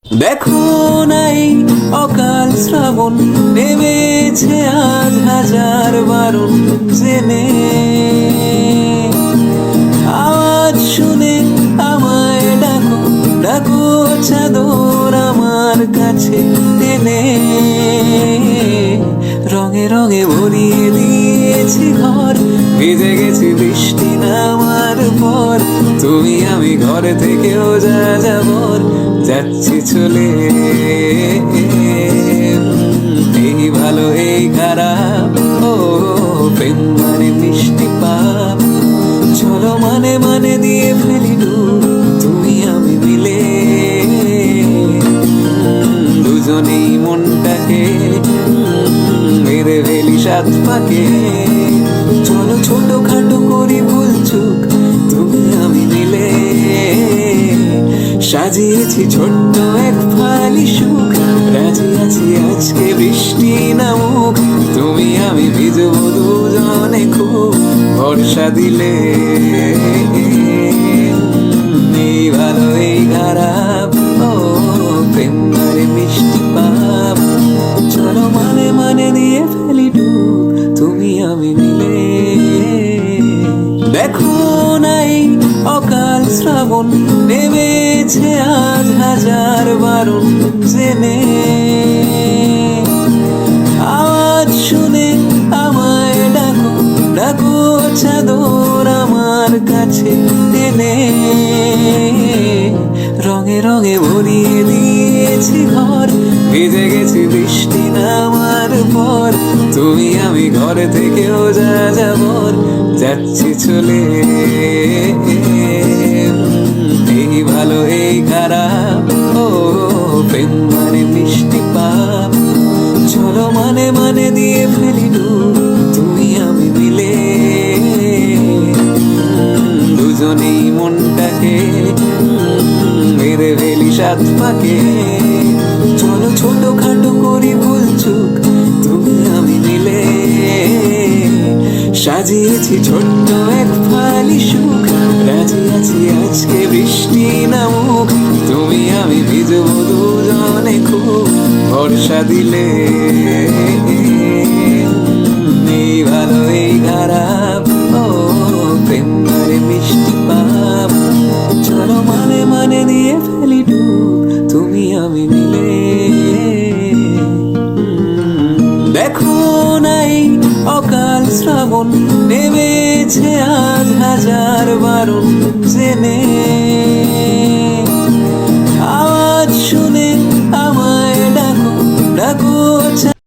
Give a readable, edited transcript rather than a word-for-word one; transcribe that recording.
দেখো নাই অকাল শ্রাবণ নেমেছে আজ হাজার বারণ জেনে আওয়াজ শুনে আমায় ডাকো ডাকো চাদর আমার কাছে টেনে রঙে রঙে ভরিয়ে দিয়েছি ঘর ভিজে গেছি বৃষ্টি নামার পর তুমি আমি ঘরে থেকেও যা যাবর যাচ্ছি চলে এই ভালো এই খারাপ ও প্রেম মানে মিষ্টি পাপ চলো মানে মানে দিয়ে ফেলি ডুব তুমি আমি মিলে দুজনেই মনটাকে মেরে ফেলি সাত পাকে চলো ছোট খাটো করি ভুল চুক তুমি আমি মিলে সাজিয়েছি ছোট্ট এক ফালি সুখ রাজি আছি আজকে বৃষ্টি নামুক তুমি আমি ভিজবো দুজনে খুব ভরসা দিলে এই ভালো এই খারাপ ও প্রেম মানে মিষ্টি পাপ চলো মানে মানে দিয়ে ফেলি ডুব তুমি আমি মিলে দেখো নাই অকাল শ্রাবণ নেমেছে আজ হাজার বারণ জেনে আওয়াজ শুনে আমায় ডাকো ডাকো চাদর আমার কাছে টেনে রঙে রঙে ভরিয়ে দিয়েছি ঘর ভিজে গেছি বৃষ্টি নামার পর তুমি আমি ঘরে থেকেও যা যাবর যাচ্ছি চলে এই ভালো এই খারাপ ও প্রেম মানে মিষ্টি পাপ চলো মানে মানে দিয়ে ফেলি ডুব তুমি আমি মিলে দুজনেই মনটাকে মেরে ফেলি সাত পাকে চলো ছোট খাটো করি ভুল চুক তুমি আমি মিলে সাজিয়েছি ছোট্ট এক ফালি সুখ রাজি আছি আজকে বৃষ্টি নামুক তুমি আমি ভিজবো দুজনে খুব ভরসা দিলে এই ভালো এই খারাপ ও প্রেম মানে মিষ্টি পাপ চলো মানে মানে দিয়ে ফেলি ডুব তুমি আমি মিলে দেখো নাই অকাল শ্রাবণ নেমেছে আজ হাজার বারণ জেনে আওয়াজ শুনে আমায় ডাকো ডাকো